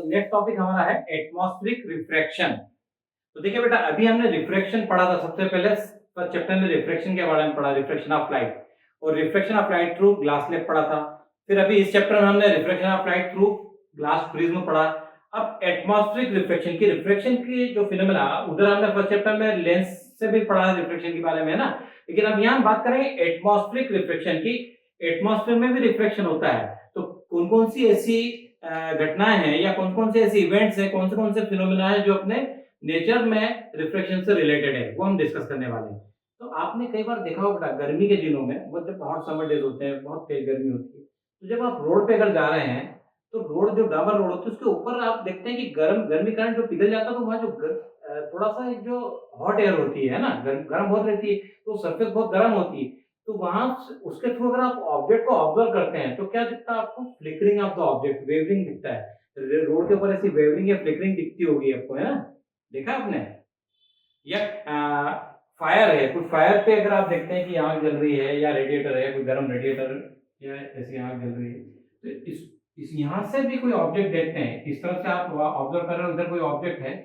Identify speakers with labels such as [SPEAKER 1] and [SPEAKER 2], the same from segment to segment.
[SPEAKER 1] Next topic हमारा है atmospheric refraction. तो देखिए बेटा, अभी हमने रिफ्रैक्शन पढ़ा था। सबसे पहले फर्स्ट चैप्टर में रिफ्रैक्शन के बारे में पढ़ा, रिफ्रैक्शन ऑफ लाइट, और refraction of light through glass slab पढ़ा था। फिर अभी इस चैप्टर में हमने refraction of light through glass prism पढ़ा। अब एटमॉस्फेरिक रिफ्रैक्शन की जो फिनोमेना, उधर हमने फर्स्ट चैप्टर में लेंस से भी पढ़ा रिफ्रैक्शन के बारे में, है ना। लेकिन अब यहाँ हम बात करेंगे एटमॉस्फेरिक रिफ्रैक्शन की। एटमॉस्फेयर में भी रिफ्रैक्शन होता है, तो कौन कौन सी ऐसी घटनाएं हैं या कौन कौन से ऐसे इवेंट्स हैं, कौन से फिनोमेना है जो अपने नेचर में रिफ्लेक्शन से रिलेटेड है, वो हम डिस्कस करने वाले हैं। तो आपने कई बार देखा होगा गर्मी के दिनों में, वो जब हॉट समर डेज होते हैं, बहुत तेज गर्मी होती है, तो जब आप रोड पे अगर जा रहे हैं, तो रोड जो डामर रोड होती है उसके ऊपर आप देखते हैं कि गर्मी करंट जो पिघल जाता है, तो वहाँ जो थोड़ा सा एक जो हॉट एयर होती है ना, गर्म बहुत रहती है, तो सरफेस बहुत गर्म होती है। तो वहां उसके थ्रू अगर आप ऑब्जेक्ट को ऑब्जर्व करते हैं, तो क्या दिखता है आपको? Flickering of the object, wavering दिखता है। रोड के ऊपर ऐसी वेवरिंग या फ्लिकरिंग दिखती होगी आपको, है ना, देखा आपने? या फायर है, कुछ फायर पे अगर आप देखते हैं कि आग जल रही है, या रेडिएटर है, कोई गर्म रेडिएटर, या ऐसी आग जल रही है, तो इस यहाँ से भी कोई ऑब्जेक्ट देखते हैं, इस तरफ से आप ऑब्जर्व कर रहे हो, उधर कोई ऑब्जेक्ट है,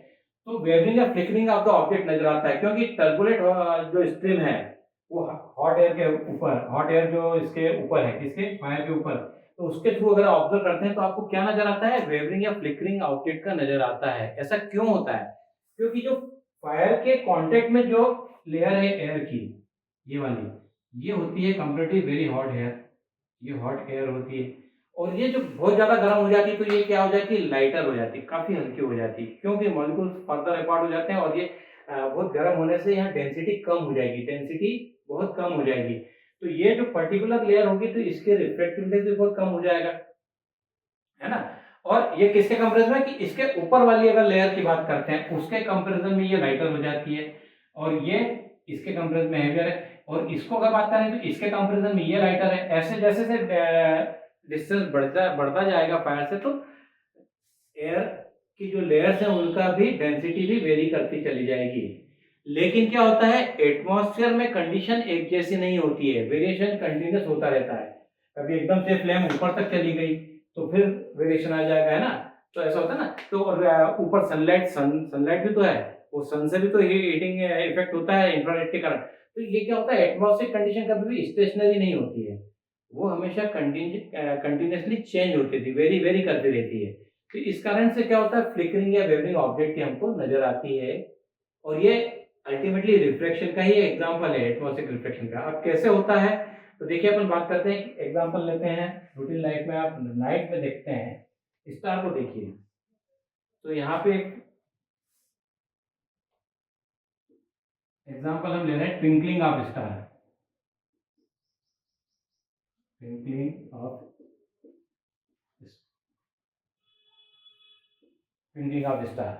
[SPEAKER 1] तो वेवरिंग या फ्लिकरिंग ऑफ द ऑब्जेक्ट नजर आता है, क्योंकि टर्बुलेंट जो स्ट्रीम है, वो हॉट एयर के ऊपर, हॉट एयर जो इसके ऊपर है, किसके? फायर के ऊपर, तो उसके थ्रू अगर ऑब्जर्व करते हैं, तो आपको क्या नजर आता है? वेवरिंग या फ्लिकरिंग ऑब्जेक्ट का नजर आता है। ऐसा क्यों होता है? क्योंकि जो फायर के कांटेक्ट में जो लेयर है एयर की, ये वाली, ये होती है कंपैरेटिव वेरी हॉट एयर, ये हॉट एयर होती है, और ये जो बहुत ज्यादा गर्म हो जाती है, तो ये क्या हो जाती है? लाइटर हो जाती है, काफी हल्की हो जाती है, क्योंकि मॉलिक्यूल्स फर्दर अपार्ट हो जाते हैं, और ये बहुत गर्म होने से यहाँ डेंसिटी कम हो जाएगी, डेंसिटी बहुत कम हो जाएगी। तो ये जो पर्टिकुलर लेयर होगी, तो इसके रिफ्लेक्टिव भी बहुत कम हो जाएगा, है ना। और ये किसके कंपैरिजन में? कि इसके ऊपर वाली अगर लेयर की बात करते हैं, उसके कंपैरिजन में ये लाइटर हो जाती है, और ये इसके कंपैरिजन में हेवियर है, और इसको अगर बात करें तो इसके कंपैरिजन में ये लाइटर है। ऐसे जैसे जैसे डिस्टेंस बढ़ता जाएगा फायर से, तो एयर की जो लेयर्स हैं उनका भी डेंसिटी भी वेरी करती चली जाएगी। लेकिन क्या होता है, एटमॉस्फेयर में कंडीशन एक जैसी नहीं होती है, वेरिएशन कंटिन्यूस होता रहता है। कभी एकदम से फ्लेम ऊपर तक चली गई, तो फिर वेरिएशन आ जाएगा, है ना। तो ऐसा होता है ना। तो और ऊपर सनलाइट भी तो है, वो सन से भी तो हीटिंग इफेक्ट होता है इंफ्रारेड के कारण। तो ये क्या होता है, एटमॉस्फेरिक कंडीशन कभी भी स्टेशनरी नहीं होती है, वो हमेशा कंटिन्यूसली चेंज होती थी, वेरी वेरी करती रहती है। तो इस कारण से क्या होता है, फ्लिकरिंग या वेवरिंग ऑब्जेक्ट की हमको नजर आती है, और ये अल्टीमेटली रिफ्लेक्शन का ही एग्जांपल है, एटमॉस्फेरिक रिफ्लेक्शन का। अब कैसे होता है, तो देखिए अपन बात करते हैं, एग्जांपल लेते हैं रूटीन लाइफ में। आप नाइट में देखते हैं स्टार को, देखिए, तो यहाँ पे एग्जांपल हम ले रहे हैं twinkling of star, twinkling of twinkling of star.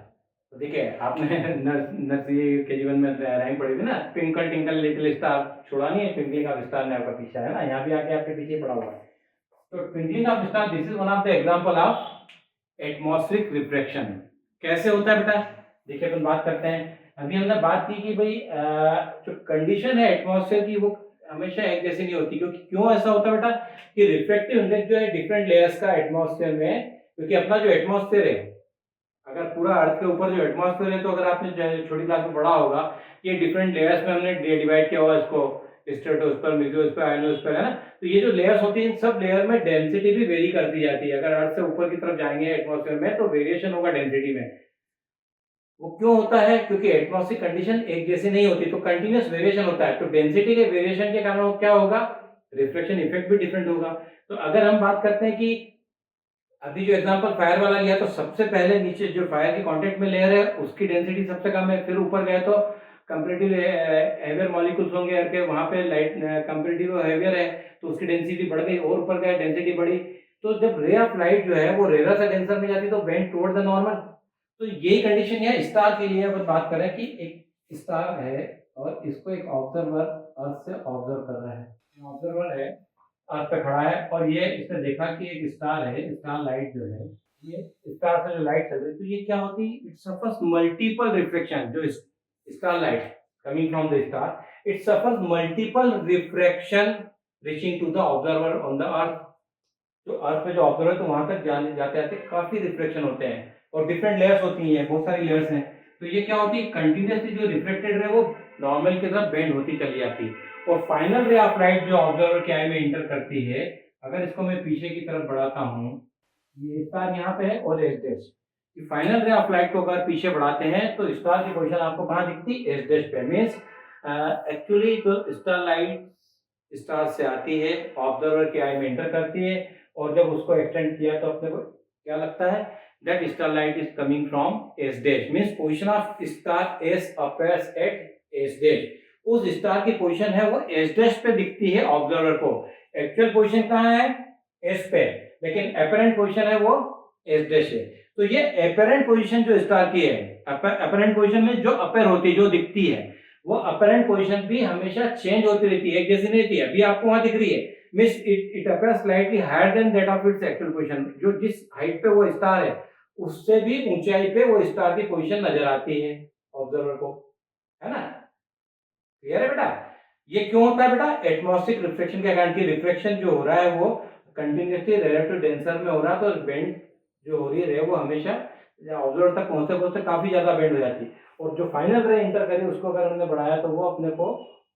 [SPEAKER 1] तो देखिए, आपने नर्सरी के जीवन में रैंक पढ़ी थी ना, ट्विंकल टिंकल लिटिल स्टार, छोड़ा नहीं है, ट्विंकलिंग ऑफ स्टार ने आपका पीछा है ना, यहाँ भी आके आपके पीछे पड़ा हुआ है। तो twinkling of star, this is one of the example of atmospheric refraction. कैसे होता है बेटा? देखिए अपन बात करते हैं। अभी हमने बात की कि भाई जो कंडीशन है एटमॉस्फेयर की, वो हमेशा एक जैसी नहीं होती। क्योंकि क्यों ऐसा होता है बेटा? कि रिफ्लेक्टिव इंडेक्स जो है डिफरेंट लेयर्स का एटमॉस्फेयर में, क्योंकि अपना जो एटमॉस्फेयर है, अगर पूरा अर्थ के ऊपर जो एटमॉस्फेयर है, तो अगर आपने छोटी क्लास में पढ़ा होगा, ये डिफरेंट लेयर्स में हमने डिवाइड किया हुआ इसको, स्ट्रेटोस्फीयर, मेसोस्फीयर, आयोनोस्फीयर, है ना। तो ये जो लेयर्स होती है, इन सब लेयर में डेंसिटी भी वेरी करती जाती है। अगर अर्थ से ऊपर की तरफ जाएंगे एटमॉस्फेयर में, तो वेरिएशन होगा डेंसिटी में। वो क्यों होता है? क्योंकि एटमॉस्फेरिक कंडीशन एक जैसी नहीं होती, तो कंटिन्यूस वेरिएशन होता है। तो डेंसिटी के वेरिएशन के कारण क्या होगा? रिफ्लेक्शन इफेक्ट भी डिफरेंट होगा। तो अगर हम बात करते हैं कि अभी जो एग्जांपल फायर वाला लिया, तो सबसे पहले नीचे जो फायर के कांटेक्ट में लेयर है, उसकी डेंसिटी सबसे कम है। फिर ऊपर गए तो कंपैरेटिव हेवियर मॉलिक्यूल्स होंगे एयर के, वहां पे लाइट कंपैरेटिव हेवियर है, तो उसकी डेंसिटी बढ़ गई, और ऊपर गए डेंसिटी बढ़ी। तो जब रे ऑफ लाइट जो है वो रेयर से डेंसर में जाती है, तो बेंड टुवर्ड द नॉर्मल। तो यही कंडीशन है स्टार के लिए। अगर बात करें कि एक स्टार है, और इसको एक ऑब्जर्वर अर्थ से ऑब्जर्व कर रहा है, ऑब्जर्वर है अर्थ पे खड़ा है, और ये इसने देखा कि एक स्टार है, स्टार लाइट जो है, ये स्टार से जो लाइट चल रही है, तो ये क्या होती है? It suffers multiple reflection. जो star light coming from the star, it suffers multiple refraction reaching to the observer on the earth. जो अर्थ पे जो ऑब्जर्वर है तो वहां तक जाने जाते जाते काफी रिफ्लेक्शन होते हैं और डिफरेंट लेयर्स होती हैं, बहुत सारी लेयर्स हैं। तो ये क्या होती है, कंटिन्यूसली जो रिफ्लेक्टेड रे वो नॉर्मल की तरफ बेंड होती चली जाती है और फाइनल रे ऑफ लाइट जो ऑब्जर्वर के आई में इंटर करती है, अगर इसको मैं पीछे की तरफ बढ़ाता हूँ, ये स्टार यहाँ पे है और S dash, final ray of light को अगर पीछे बढ़ाते हैं तो स्टार की पोजीशन आपको कहाँ दिखती है, एस डैश पे। मीन्स एक्चुअली जो स्टार लाइट स्टार से आती है, ऑब्जर्वर के आई में एंटर करती है और जब उसको एक्सटेंड किया तो अपने को क्या लगता है, that star light is coming from S dash. Means position of star S appears eight S dash. उस स्टार की पोजीशन है वो एस डैश पे दिखती है ऑब्जर्वर को। एक्चुअल पोजीशन कहाँ है, एस पे, लेकिन अपरेंट पोजीशन है वो एस डैश है। तो ये अपरेंट पोजीशन जो स्टार की है, अपरेंट पोजीशन में जो अपेयर होती है, जो दिखती है, वो अपरेंट पोजीशन भी हमेशा चेंज होती रहती है, एक जैसी नहीं रहती है। अभी आपको वहां दिख रही है, means it appears slightly higher than that of its actual position. जो जिस हाइट पे वो स्टार है उससे भी ऊंचाई पे वो स्टार की पोजीशन नजर आती है ऑब्जर्वर को, है ना। क्लियर है बेटा। ये क्यों होता है बेटा, एटमॉस्फेरिक रिफ्लेक्शन के कारण। की रिफ्लेक्शन जो हो रहा है वो कंटिन्यूसली रिलेटिव डेंसर में हो रहा है, तो बेंड जो हो रही है वो हमेशा ऑब्जर्वर तक पहुंचते पहुंचते काफी ज्यादा बेंड हो जाती है। और जो फाइनल रे इंटर करी उसको अगर हमने बढ़ाया तो वो अपने को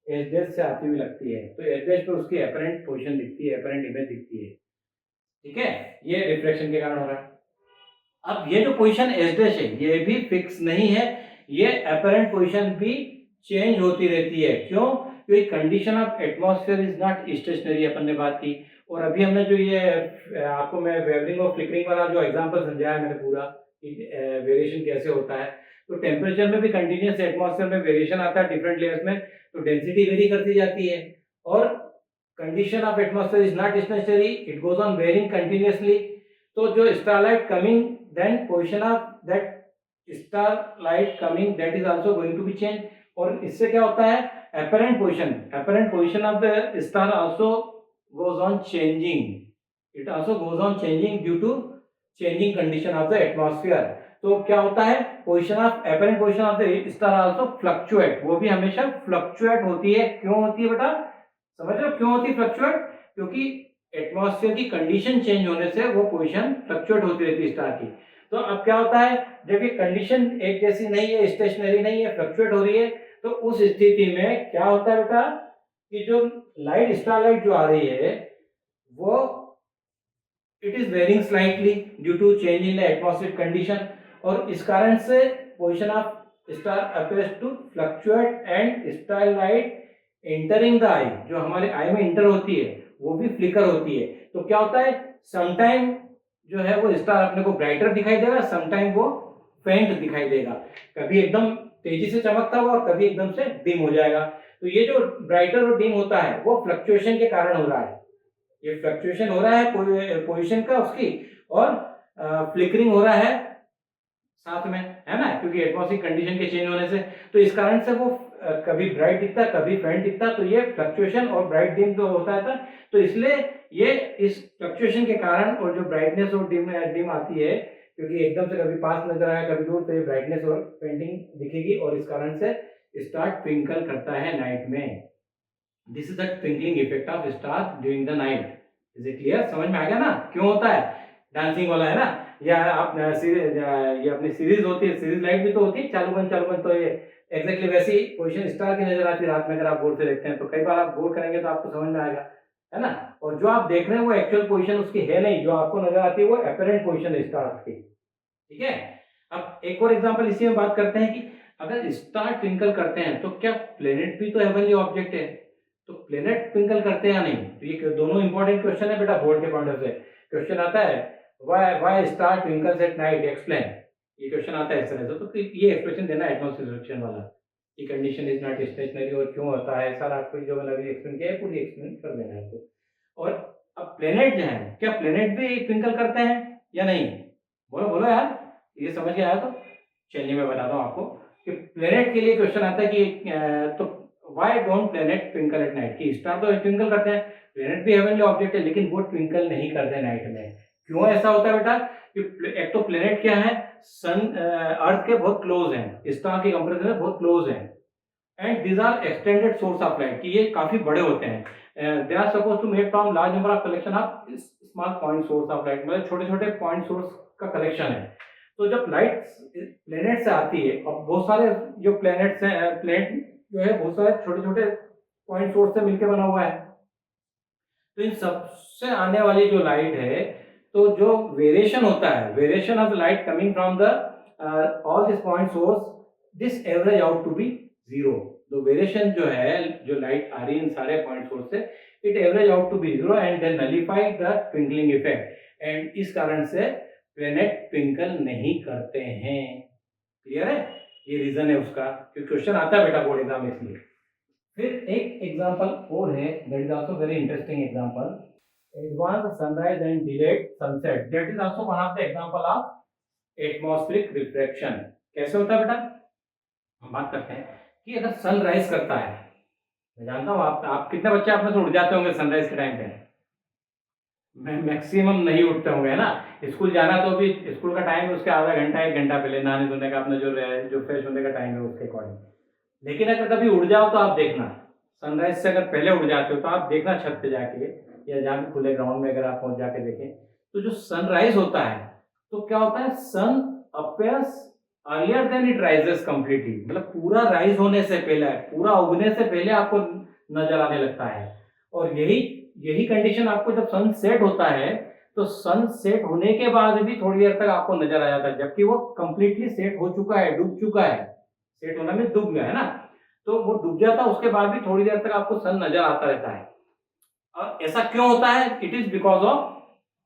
[SPEAKER 1] एस डैश से आती हुई लगती है, तो एस डैश पे उसकी अपरेंट पोजीशन दिखती है, अपरेंट इमेज दिखती है। ठीक है, ये रिफ्लेक्शन के कारण हो रहा है। अब ये जो पोजीशन एस डैश है ये भी फिक्स नहीं है, ये अपरेंट पोजीशन भी चेंज होती रहती है। क्यों, क्योंकि condition of atmosphere is not stationary, अपन ने बात की। और अभी हमने जो ये आपको मैं वेवरिंग और फ्लिकरिंग वाला जो एग्जांपल समझाया मैंने पूरा, वेरिएशन कैसे होता है। तो टेम्परेचर में भी कंटिन्यूस एटमॉस्फेयर में वेरिएशन आता है डिफरेंट लेयर्स में, तो डेंसिटी वेरी करती जाती है। और condition of atmosphere is not stationary, it goes on varying continuously. तो जो starlight coming, then position of that starlight coming, that is also going to be changed। और इससे क्या होता है, apparent position of the star also goes on changing, it also goes on changing due to changing condition of the atmosphere। तो क्या होता है, apparent position of the star also fluctuate, वो भी हमेशा fluctuate होती है। क्यों होती है बेटा, समझ रहे हो क्यों होती है फ्लक्चुएट, क्योंकि एटमॉस्फेयर की कंडीशन चेंज होने से वो पोजीशन फ्लक्चुएट होती रहती है स्टार की। तो अब क्या होता है, जब ये कंडीशन एक जैसी नहीं है, स्टेशनरी नहीं है, फ्लक्चुएट हो रही है, तो उस स्थिति में क्या होता है बेटा, कि जो लाइट स्टार लाइट जो आ रही है वो it is varying slightly due to change in the atmospheric condition. और इस कारण से position of star appears to fluctuate and star light entering the eye, जो हमारे आई में इंटर होती है वो भी फ्लिकर होती है। तो क्या होता है, समटाइम जो है वो स्टार अपने को ब्राइटर दिखाई देगा, समटाइम वो फेंट दिखाई देगा, कभी एकदम तेजी से चमकता हुआ और कभी एकदम से डिम हो जाएगा। तो ये जो ब्राइटर और डिम होता है वो फ्लक्चुएशन के कारण हो रहा है, ये फ्लक्चुएशन हो रहा है पोजीशन का उसकी, और फ्लिकरिंग हो रहा है साथ में, है ना, क्योंकि एटमॉस्फेरिक कंडीशन के चेंज होने से। तो इस कारण से वो कभी ब्राइट दिखता कभी फेंट दिखता। तो ये फ्लक्चुएशन और ब्राइट डिम जो होता था, तो इसलिए ये इस फ्लक्चुएशन के कारण और जो ब्राइटनेस और डिम आती है, क्योंकि एकदम से कभी पास नजर आया कभी दूर, तो ये ब्राइटनेस और पेंटिंग दिखेगी और इस कारण से स्टार ट्विंकल करता है नाइट में। This is the twinkling effect of star during the night. Is it clear, समझ में आ गया ना क्यों होता है, डांसिंग वाला है ना। या आप ये अपनी सीरीज होती है, सीरीज लाइट भी तो होती है चालू बंद, तो ये एग्जैक्टली वैसी पोजीशन स्टार की नजर आती है रात में। अगर आप गौर से देखते हैं तो कई बार आप गौर करेंगे तो आपको समझ में आएगा, है ना। और जो आप देख रहे हैं वो एक्चुअल पोजीशन उसकी है नहीं, जो आपको नजर आती है वो अपरेंट पोजीशन है स्टार की। ठीक है, अब एक और एग्जांपल इसी में बात करते हैं कि अगर स्टार ट्विंकल करते हैं तो क्या प्लेनेट भी तो हेवनली ऑब्जेक्ट है, तो प्लेनेट ट्विंकल करते हैं या नहीं। तो ये दोनों इंपॉर्टेंट क्वेश्चन है बेटा, बोर्ड के पॉइंट ऑफ से क्वेश्चन आता है, why star twinkles at night, explain. ये क्वेश्चन आता है इस तरह से, तो ये एक्सप्रेशन देना एटमॉस्फेरिक रिफ्लेक्शन वाला, कि कंडीशन इज नॉट स्टेशनरी और क्यों होता है, सर आपको जो मैंने अभी एक्सप्लेन किया है पूरी एक्सप्लेन कर देना है आपको। और अब प्लेनेट जो है, क्या प्लेनेट भी ट्विंकल करते हैं या नहीं, बोलो बोलो यार, ये समझ के आया तो चलिए मैं बताता हूँ आपको कि प्लेनेट के लिए क्वेश्चन आता है कि तो why don't planet twinkle at night, कि स्टार तो ट्विंकल करते हैं, प्लेनेट भी हेवनली ऑब्जेक्ट है लेकिन वो ट्विंकल नहीं करते नाइट में। क्यों ऐसा होता है बेटा, कि एक तो प्लेनेट क्या है, सन अर्थ के बहुत क्लोज है, स्टार के कंपैरिजन में बहुत क्लोज है, and these are extended source of light, कि ये काफी बड़े होते हैं। They are suppose to made from large number of collection of small point source of light, मतलब छोटे छोटे पॉइंट सोर्स का कलेक्शन है। तो जब लाइट प्लेनेट से आती है, और बहुत सारे जो प्लेनेट्स हैं, प्लेनेट जो है बहुत सारे छोटे छोटे पॉइंट सोर्स से मिलकर बना हुआ है, तो इन सबसे आने वाली जो लाइट है, तो जो वेरिएशन होता है, variation of light coming from the all this point source, this average out to be zero. तो वेरिएशन जो है, जो लाइट आ रही है इन सारे पॉइंट सोर्स से, it average out to be zero and then nullify the twinkling effect, and इस कारण से प्लेनेट ट्विंकल नहीं करते हैं। क्लियर है? ये रीजन है उसका, क्योंकि क्वेश्चन आता है बेटा बोर्ड एग्जाम में, इसलिए। फिर एक एग्जांपल और है, that is also very interesting example, advance sunrise and delayed sunset, that is also one of the example of atmospheric refraction. कैसे होता है बेटा? हम बात करते हैं कि अगर सनराइज करता है, मैं जानता हूँ आप कितने बच्चे आप में से उठ जाते होंगे सनराइज के टाइम पे? मैक्सिमम नहीं उठते होंगे, है ना। स्कूल जाना तो भी स्कूल का टाइम है, उसके आधा घंटा 1 घंटा पहले नहाने धोने का, अपना जो फ्रेश होने का टाइम है उसके अकॉर्डिंग। लेकिन अगर कभी उड़ जाओ तो आप देखना, सनराइज से अगर पहले उड़ जाते हो तो आप देखना छत पे जाके, या जहाँ भी खुले ग्राउंड में अगर आप पहुंच जाके देखें, तो जो सनराइज होता है तो क्या होता है, sun appears earlier than it rises completely, मतलब पूरा राइज होने से पहले, पूरा उगने से पहले आपको नजर आने लगता है। और यही कंडीशन आपको जब सन सेट होता है, तो सन सेट होने के बाद भी थोड़ी देर तक आपको नजर आ जाता है, जबकि वो कंप्लीटली सेट हो चुका है, डूब चुका है। सेट होना में डूब गया है ना, तो वो डूब जाता है, उसके बाद भी थोड़ी देर तक आपको सन नजर आता रहता है। और ऐसा क्यों होता है? It is because of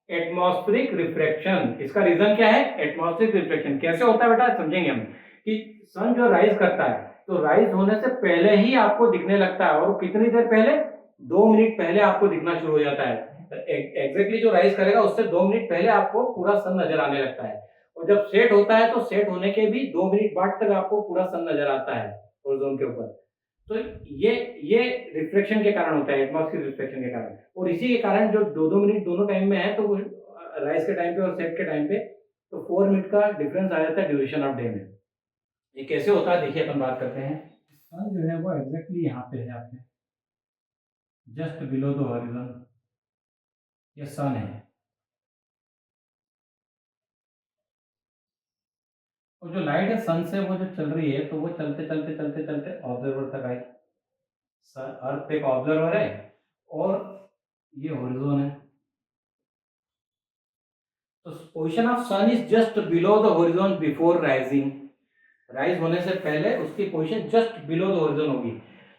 [SPEAKER 1] atmospheric refraction. इसका रीजन क्या है? Atmospheric refraction. कैसे होता है बेटा, समझेंगे हम, कि सन जो राइज करता है, तो राइज होने से पहले ही आपको दिखने लगता है, और कितनी देर पहले? 2 मिनट पहले आपको दिखना शुरू हो जाता है। एग्जैक्टली जो राइज करेगा उससे 2 मिनट पहले आपको पूरा सन नजर आने लगता है। और जब सेट होता है, तो सेट होने के भी 2 मिनट बाद तक आपको पूरा सन नजर आता है होरिज़ोन के ऊपर। तो ये रिफ्लेक्शन के कारण होता है, एटमॉस्फेरिक रिफ्लेक्शन के कारण। और इसी के कारण जो 2-2 मिनट दोनों टाइम में है, तो वो राइज के टाइम पे और सेट के टाइम पे, तो 4 मिनट का डिफरेंस आ जाता है ड्यूरेशन ऑफ डे में। ये कैसे होता है देखिए, अपन बात करते हैं। सन जो है वो एग्जैक्टली यहाँ पे है, आपने जस्ट बिलो द हॉरिजॉन, ये सन है। और जो लाइट है सन से वो जो चल रही है, तो वो चलते चलते चलते चलते ऑब्जर्वर तक आई। अर्थ पे एक ऑब्जर्वर है, और ये हॉरिजॉन है। तो position of sun is just below the horizon before rising. Rise होने से पहले उसकी position just below the horizon होगी।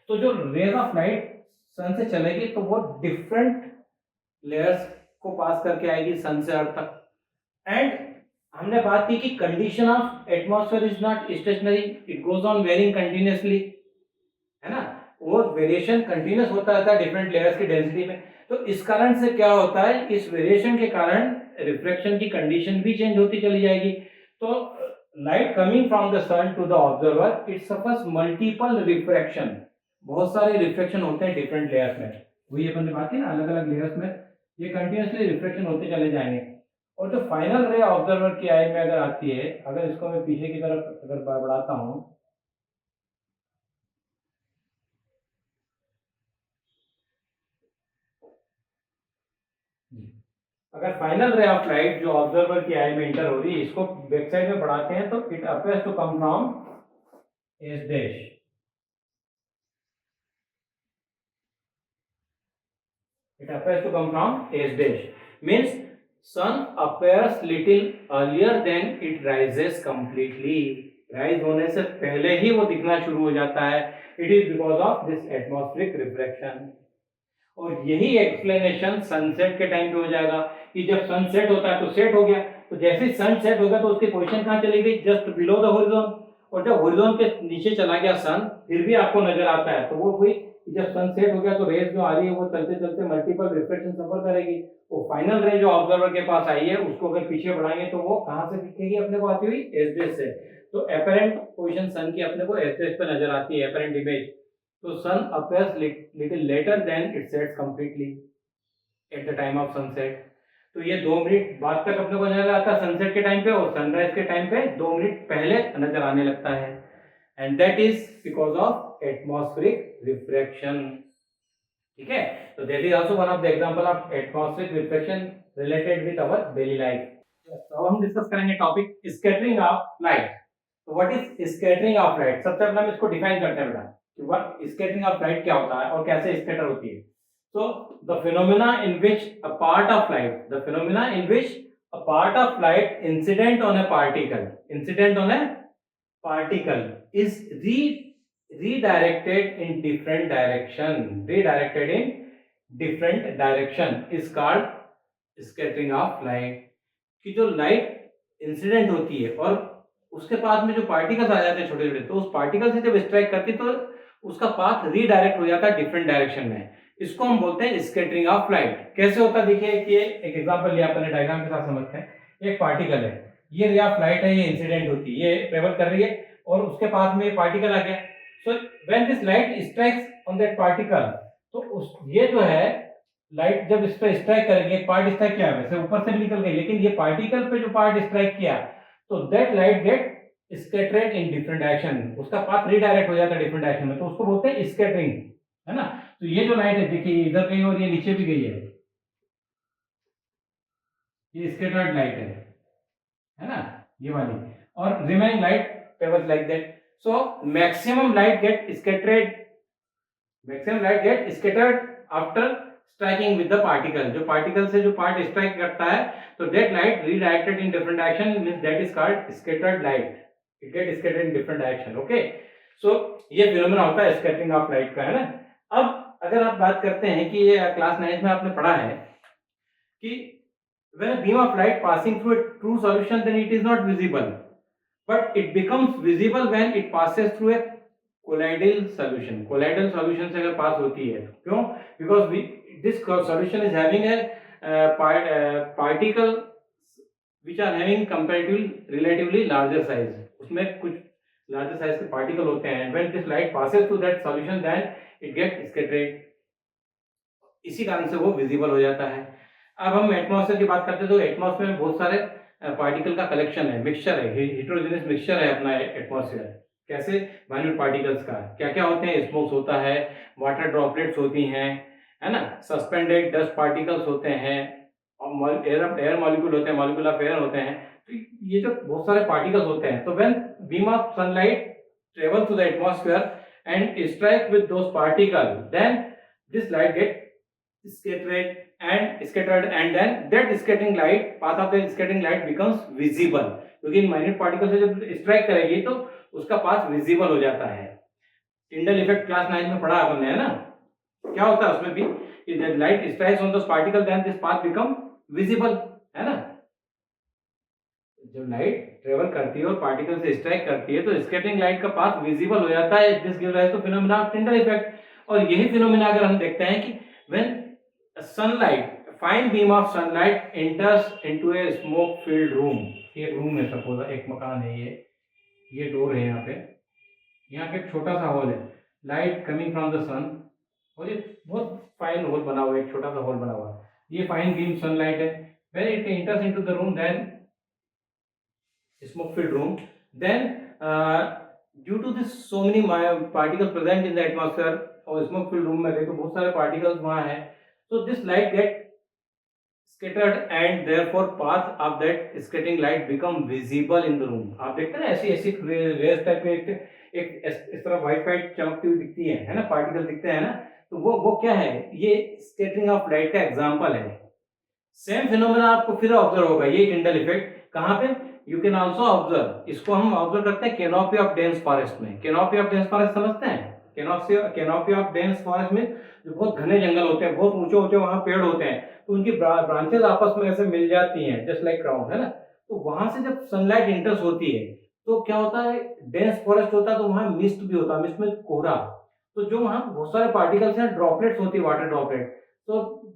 [SPEAKER 1] तो जो रेज ऑफ लाइट सन से चलेगी, तो वो डिफरेंट लेयर्स को पास करके आएगी सन से अर्थ तक। एंड हमने बात की कि condition of atmosphere is not stationary, it goes on varying continuously, है ना। वो वेरिएशन कंटिन्यूअस होता रहता है डिफरेंट लेयर्स की डेंसिटी में। तो इस कारण से क्या होता है, इस वेरिएशन के कारण रिफ्लेक्शन की कंडीशन भी चेंज होती चली जाएगी। तो light coming from the sun to the observer, it suffers multiple refraction. बहुत सारे रिफ्लेक्शन होते हैं डिफरेंट लेयर्स में, वही अपन ने बात की ना, अलग अलग लेयर्स में ये कंटिन्यूअसली रिफ्लेक्शन होते चले जाएंगे। और जो फाइनल रे ऑब्जर्वर की आई में अगर आती है, अगर इसको मैं पीछे की तरफ अगर बढ़ाता हूं, अगर फाइनल रे ऑफ लाइट जो ऑब्जर्वर की आई में इंटर हो रही है, इसको बैक साइड में बढ़ाते हैं, तो it appears to come from S dash. It appears to come from S dash means sun appears little earlier than it rises completely. Rise होने से पहले ही वो दिखना शुरू हो जाता है। It is because of this atmospheric reflection. और यही एक्सप्लेनेशन सनसेट के टाइम पे हो जाएगा, कि जब सनसेट होता है तो सेट हो गया, तो जैसे ही सन सेट होगा तो उसकी पोजीशन कहाँ चली गई, जस्ट बिलो द हॉरिजॉन। और जब हॉरिजॉन के नीचे चला गया सन, फिर भी आपको नजर आता है, तो वो हुई कि जब सन सेट हो गया तो रेज जो आ रही है वो चलते चलते मल्टीपल रिफ्लेक्शन सफर करेगी। वो फाइनल रे जो ऑब्जर्वर के पास आई है, उसको अगर पीछे बढ़ाएंगे तो वो कहाँ से दिखेगी अपने को, आती हुई एस डैश से। तो एपरेंट पोजीशन सन की अपने को एस डैश पे नजर आती है, एपरेंट इमेज। तो sun appears little later than it sets completely at the time of sunset। तो ये 2 मिनट बाद तक अपने को नजर आता है सनसेट के टाइम पे, और सनराइज के टाइम पे 2 मिनट पहले नजर आने लगता है। and that is because of atmospheric refraction. ठीक है, तो that is also one of the example of atmospheric refraction related with our daily life. तो हम डिस्कस करेंगे टॉपिक स्कैटरिंग ऑफ लाइट. तो what is scattering of light? सबसे पहले हम इसको डिफाइन करते हैं बेटा कि व्हाट स्कैटरिंग ऑफ लाइट क्या होता है और कैसे स्कैटर होती है. So the phenomena in which a part of light incident on a particle is redirected in different direction is called scattering of light. कि जो लाइट इंसिडेंट होती है और उसके पास में जो पार्टिकल्स आ जाते हैं छोटे छोटे, तो उस पार्टिकल से जब स्ट्राइक करती है तो उसका पाथ रीडायरेक्ट हो जाता है डिफरेंट डायरेक्शन में. इसको हम बोलते हैं स्कैटरिंग ऑफ लाइट. कैसे होता है देखिए कि एक एग्जांपल लिया अपने डायग्राम के साथ समझते हैं. एक पार्टिकल है, ये रे ऑफ लाइट है, ये इंसिडेंट होती है, ये ट्रेवल कर रही है और उसके पास में पार्टिकल आ गया. So when this light strikes on that particle, तो उस ये जो है लाइट जब इस पर स्ट्राइक करेगी, एक पार्ट स्ट्राइक किया, वैसे ऊपर से भी निकल गई, लेकिन ये पार्टिकल पे जो पार्ट स्ट्राइक किया तो that light get scattered in different direction. उसका पाथ रीडायरेक्ट हो जाता है डिफरेंट डायरेक्शन में, तो उसको बोलते हैं स्कैटरिंग, है ना. तो ये जो लाइट है देखिए इधर गई और ये नीचे भी गई है, ये स्कैटर्ड लाइट है ना, ये वाली. और remaining light travels like that. So maximum light get scattered after striking with the particle. जो पार्टिकल से जो पार्ट स्ट्राइक करता है तो that light redirected in different direction means that is called scattered light. It get scattered in different direction. Okay, so ये phenomena होता है scattering of light का, है ना. अब अगर आप बात करते हैं कि ये क्लास 9 में आपने पढ़ा है कि when a beam of light passing through a true solution then it is not visible, but it becomes visible when it passes through a colloidal solution. colloidal solution से अगर पास होती है, क्यों? Because this solution is having a particle which are having comparatively relatively larger size. उसमें कुछ larger size के particle होते हैं. When this light passes through that solution then it gets scattered. इसी कारण से वो विजिबल हो जाता है. अब हम एटमॉस्फेयर की बात करते हैं तो एटमॉस्फेयर में बहुत सारे पार्टिकल का कलेक्शन है, मिक्सचर है, हेटेरोजेनस मिक्सचर है अपना एटमॉस्फेयर. कैसे? माइन्यूट पार्टिकल्स का क्या क्या होते हैं? स्मोक्स होता है, वाटर ड्रॉपलेट्स होती हैं, है ना, सस्पेंडेड डस्ट पार्टिकल्स होते हैं, और एयर मॉलिक्यूल होते हैं, मॉलिक्यूल ऑफ एयर होते हैं. तो ये जो बहुत सारे पार्टिकल्स होते हैं, तो when beam of sunlight travel through the atmosphere and strike with those particle then this light get scattered and then that scattering light, path of the scattering light becomes visible. क्योंकि in minute particle से जब strike करेगी तो उसका path visible हो जाता है. Tyndall effect class 9 में पढ़ा आपने, है ना. क्या होता है उसमें भी कि जब light strikes on those particle then this path become visible, है ना. जब लाइट ट्रेवल करती है और पार्टिकल से स्ट्राइक करती है तो स्कैटरिंग लाइट का पाथ विजिबल हो जाता है. This gives rise to phenomena of Tyndall effect. और यही फिनोमेना अगर हम देखते हैं कि when sunlight, fine beam of sunlight enters into a smoke filled room. एक रूम है, सपोज एक मकान है, ये डोर है, यहाँ पे एक छोटा सा होल है, लाइट कमिंग फ्रॉम द सन, और ये बहुत फाइन होल बना हुआ है, एक छोटा सा होल बना हुआ है, ये फाइन बीम सनलाइट है. when it enters into the room then smoke filled room then due to this so many particles present in the atmosphere, और smoke filled room में देखो बहुत सारे particles वहाँ है, so this light get scattered and therefore path of that scattering light become visible in the room. आप देखते हैं ना ऐसी रेस टाइप के एक इस तरह व्हाइट चमकती हुई दिखती है ना, पार्टिकल दिखते हैं ना, तो वो क्या है? ये स्कैटरिंग ऑफ लाइट का एग्जांपल है. सेम फिनोमेना आपको फिर ऑब्जर्व होगा, ये टिंडल इफेक्ट. कहाँ पे? यू कैन आल्सो ऑब्जर्व, इसको हम ऑब्जर्व करते हैं कैनोपी ऑफ डेंस फॉरेस्ट में. कैनोपी ऑफ डेंस फॉरेस्ट समझते हैं? कैनोपी ऑफ डेंस फॉरेस्ट में जो बहुत घने जंगल होते हैं, बहुत ऊंचे ऊंचे वहां पेड़ होते हैं, तो उनकी ब्रांचेस आपस में ऐसे मिल जाती हैं जस्ट लाइक क्राउन, है ना. तो वहां से जब सनलाइट इंटर्स होती है तो क्या होता है? डेंस फॉरेस्ट होता है, तो वहां मिस्ट भी होता है, मिस्ट में कोहरा. तो जो वहां बहुत सारे पार्टिकल्स हैं, ड्रॉपलेट्स होती है, वाटर ड्रॉपलेट. तो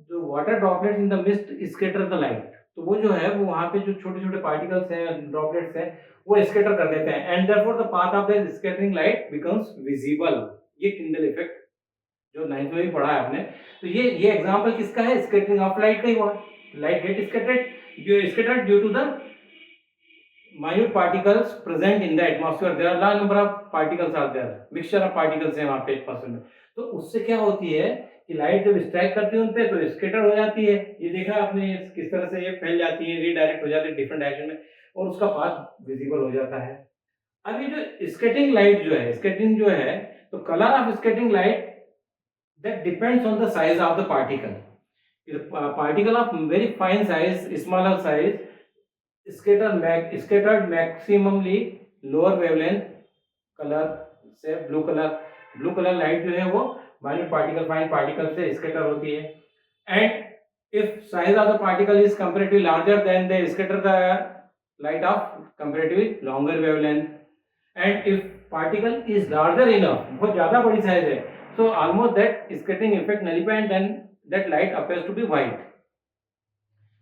[SPEAKER 1] जो water droplets in the mist scatter the light, तो वो जो है वो वहां पे जो छोटे छोटे पार्टिकल्स हैं, ड्रॉपलेट्स हैं, वो स्कैटर कर देते हैं and therefore the path of the scattering light becomes visible. ये टिंडल इफेक्ट जो 9th में भी पढ़ा है आपने. तो ये एग्जांपल किसका है? स्कैटरिंग ऑफ लाइट का ही हुआ. Light get scattered due to the minute particles present in the atmosphere, there are large number of particles are there, mixture of particles है वहाँ पे एटमॉस्फेयर में। तो उससे क्या होती है कि लाइट जब स्ट्राइक करती है उन पे तो स्कैटर हो जाती है। ये देखा आपने किस तरह से ये फैल जाती है, रीडायरेक्ट हो जाती है डिफरेंट डायरेक्शन में और उसका पाथ विजिबल हो जाता है। अब ये जो स्कैटरिंग लाइट जो है, स्कैटरिंग जो है, तो colour of scattering light that depends on the size of the particle. If a particle of very fine size, smaller size, scattered maximally lower wavelength color से blue color light जो है वो minute particle, fine particle से scatter होती है. And if size of the particle is comparatively larger, then they scatter the light of comparatively longer wavelength. And if particle is larger enough, बहुत ज़्यादा बड़ी size है, so almost that scattering effect nullify and then that light appears to be white.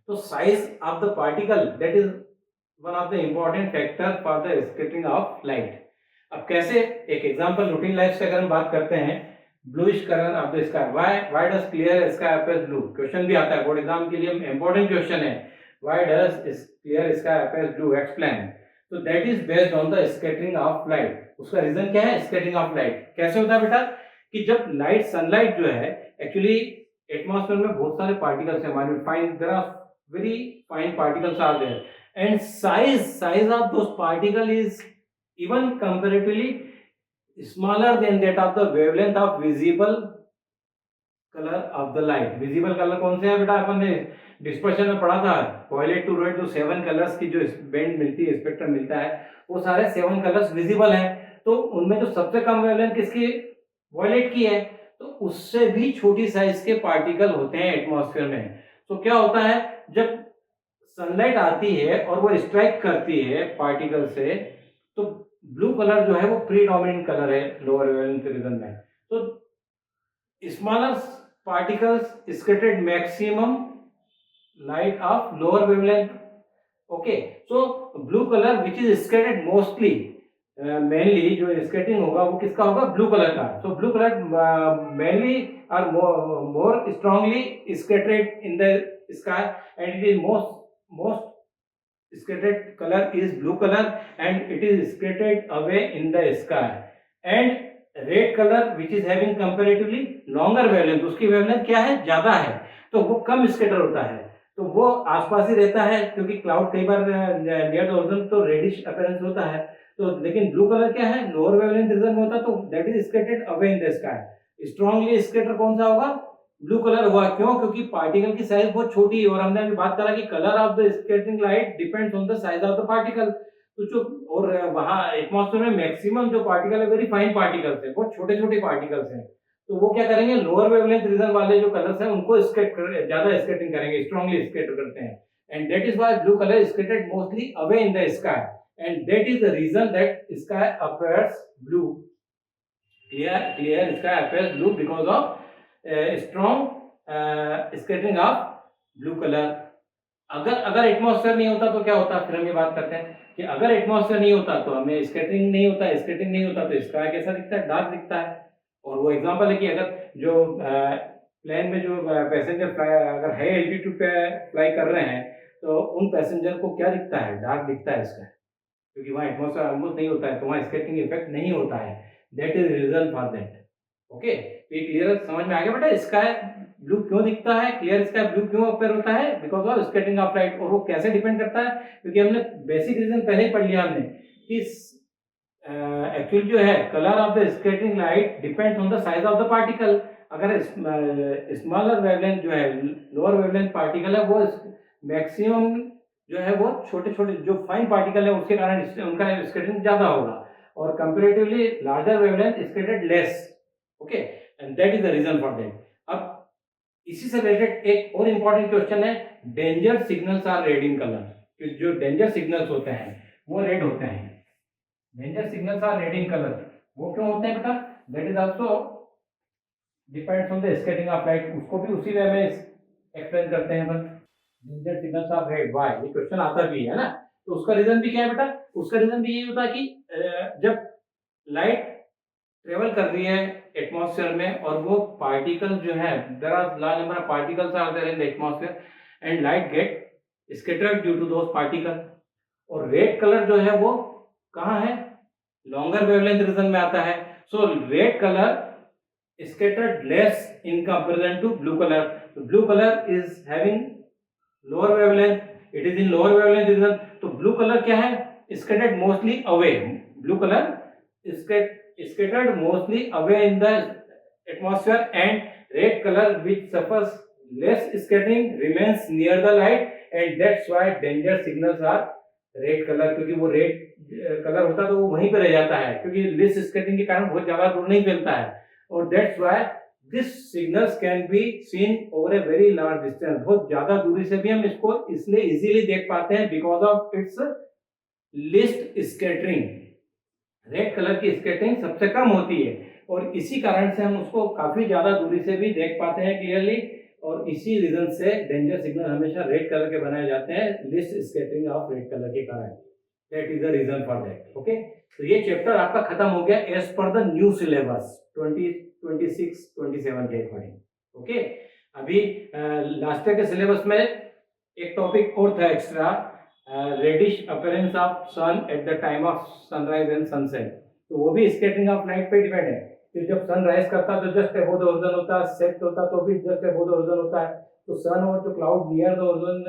[SPEAKER 1] So size of the particle, that is one of the important factor for the scattering of light. अब कैसे, एक example routine life से अगर हम बात करते हैं, bluish colour of the sky, why does clear sky appears blue, question भी आता है बोर्ड एग्जाम के लिए, इंपॉर्टेंट क्वेश्चन है, why does clear sky appears blue, explain. तो that is based on the scattering of light. उसका reason क्या है? Scattering of light. कैसे होता है बेटा कि जब लाइट, सनलाइट जो है, एक्चुअली एटमॉस्फेयर में बहुत सारे पार्टिकल्स हैं, minute fine, there are very fine particles are there and size of those particle is even comparatively smaller than that of the wavelength of visible color of the light. visible color कौन से है बेटा? अपन ने dispersion में पढ़ा था, violet to red, जो 7 colours की जो बैंड मिलती है, स्पेक्ट्रम मिलता है, वो सारे 7 कलर्स विजिबल हैं। तो उनमें जो सबसे कम वेवलेंथ किसकी? वायलेट की है। तो उससे भी छोटी साइज के पार्टिकल होते हैं एटमॉस्फेयर में। तो क्या होता है, जब सनलाइट आती है और वो स्ट्राइक करती है पार्टिकल से, तो ब्लू कलर जो है वो प्रीडोमिनेंट कलर है लोअर वेवलेंथ रीजन में। तो smaller particles scattered maximum light of lower wavelength. Okay, so blue colour which is scattered mostly, mainly जो स्कैटरिंग होगा वो किसका होगा? ब्लू कलर का। So blue colour mainly are more strongly scattered in the sky and it is most scattered color is blue color and it is scattered away in the sky. And red color which is having comparatively longer wavelength, उसकी wavelength क्या है? ज्यादा है, तो वो कम scatter होता है, तो वो आसपास ही रहता है, क्योंकि क्लाउड कई बार नियर द होरिजॉन तो रेडिश अपीयरेंस होता है। तो लेकिन ब्लू कलर क्या है? लोअर वेवलेंथ रीजन में होता है, तो that is scattered away in the sky. Strongly scatter कौन सा होगा? ब्लू कलर हुआ। क्यों? क्योंकि पार्टिकल की साइज बहुत छोटी है, और हमने अभी बात करा कि colour of the scattering light depends on the size of the particle. तो जो और वहां एटमॉस्फेयर में मैक्सिमम जो पार्टिकल है वेरी फाइन पार्टिकल्स है, बहुत छोटे छोटे पार्टिकल्स हैं। तो वो क्या करेंगे? लोअर वेवलेंथ रीजन वाले जो कलर्स हैं उनको ज्यादा स्कैटरिंग करेंगे, स्ट्रांगली स्कैटर करते हैं, and that is why blue colour scattered mostly away in the sky and that is the reason that sky appears blue. clear sky appears blue because of strong scattering of blue colour. अगर atmosphere नहीं होता तो क्या होता? फिर हम ये बात करते हैं कि अगर एटमॉस्फेयर नहीं होता तो हमें स्कैटरिंग नहीं होता तो स्काई कैसा दिखता है? डार्क दिखता है। और वो एग्जांपल है कि अगर जो प्लेन में जो पैसेंजर अगर हाई एल्टीट्यूड पे फ्लाई कर रहे हैं तो उन पैसेंजर को क्या दिखता है? डार्क दिखता है इसका, क्योंकि वहाँ एटमॉस्फेयर ऑलमोस्ट नहीं होता है, तो वहाँ स्कैटरिंग इफेक्ट नहीं होता है। That is reason for that. Okay, ये क्लियर समझ में आ गया बेटा? स्काई ब्लू क्यों दिखता है, क्लियर स्काई ब्लू क्यों अपीयर होता है? Because of scattering of light. और वो कैसे डिपेंड करता है? क्योंकि हमने बेसिक रीजन पहले ही पढ़ लिया हमने कि एक्चुअली जो है colour of the scattering light depends on the size of the particle. अगर स्मॉलर वेवलेंथ जो है, लोअर वेवलेंथ पार्टिकल है, वो मैक्सिमम जो है वो छोटे छोटे जो फाइन पार्टिकल है उसके कारण उनका स्कैटरिंग ज्यादा होगा, और comparatively larger wavelength scattered less. Okay, and that is the reason for that. अब इसी से रिलेटेड एक और इंपॉर्टेंट क्वेश्चन है, danger signals are red in colour. जो डेंजर सिग्नल्स होते हैं वो रेड होते हैं। Danger signals are red in colour, वो क्यों होते हैं बेटा? That is also depends on the scattering of light. उसको भी उसी वे में एक्सप्लेन करते हैं अपन। Danger signals are red, why? ये क्वेश्चन आता भी है ना। तो उसका रीजन भी क्या है बेटा? उसका रीजन भी ये होता है कि जब लाइट ट्रेवल कर रही है एटमॉस्फेयर में और वो पार्टिकल जो है, there are large number of particles are there in the atmosphere and light get scattered due to those particle. और रेड कलर जो है वो कहाँ है, लॉन्गर वेवलेंथ रीजन में आता है. So red colour scattered less in comparison to blue color. So blue color is having lower wavelength, it is in lower wavelength region. तो blue color क्या है, scattered mostly away. Blue color scattered mostly away in the atmosphere, and red color which suffers less scattering remains near the light, and that's why danger signals are red color. क्योंकि वो red colour होता है तो वो वहीं पे रह जाता है, क्योंकि लेस स्कैटरिंग के कारण बहुत ज्यादा दूर नहीं फैलता है. और that's why this signals can be seen over a very large distance. बहुत ज्यादा दूरी से भी हम इसको इसलिए इजीली देख पाते हैं because of its least scattering. Red colour की स्कैटरिंग सबसे कम होती है और इसी कारण से हम उसको काफी ज्यादा दूरी से भी देख पाते हैं क्लियरली, और इसी रीजन से डेंजर सिग्नल हमेशा रेड कलर के बनाए जाते हैं, least scattering of red colour के कारण. That is the reason for that. Okay, तो ये चैप्टर आपका खत्म हो गया as per the new syllabus 2026-27 के अकॉर्डिंग. ओके, अभी लास्ट ईयर के सिलेबस में एक टॉपिक और था extra, reddish appearance of sun at the time of sunrise and sunset. तो वो भी स्कैटरिंग ऑफ लाइट पे डिपेंड है कि जब सन राइज करता तो जस्ट अबव द होरिजन होता है, सेट होता तो भी जस्ट अबव द होरिजन होता है. तो सन और जो cloud near the horizon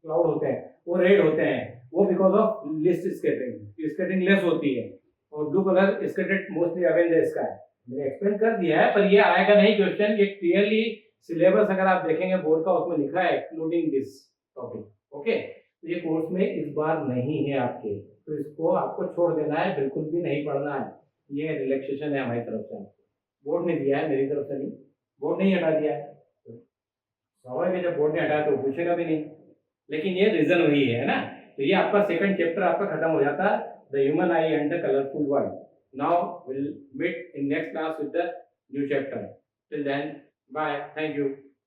[SPEAKER 1] cloud होते हैं वो रेड होते हैं, वो because of list scattering less होती है. और blue colour scattered mostly away in the sky. मैंने एक्सप्लेन कर दिया है, पर ये आएगा नहीं क्वेश्चन. ये क्लियरली सिलेबस अगर आप देखेंगे बोर्ड का, उसमें लिखा है एक्सक्लूडिंग दिस टॉपिक. ओके, तो ये कोर्स में इस बार नहीं है आपके, तो इसको आपको छोड़ देना है, बिल्कुल भी नहीं पढ़ना है. ये रिलैक्सेशन है हमारी तरफ से, बोर्ड ने दिया है, मेरी तरफ से नहीं. बोर्ड ने ही हटा दिया है, स्वाभाविक है जब बोर्ड ने हटाया तो पूछेगा भी नहीं. लेकिन ये रीजन वही है ना. तो ये आपका सेकंड चैप्टर आपका खत्म हो जाता है, the human eye and the colourful world. Now will meet in next class with the new chapter. Till then, bye, thank you.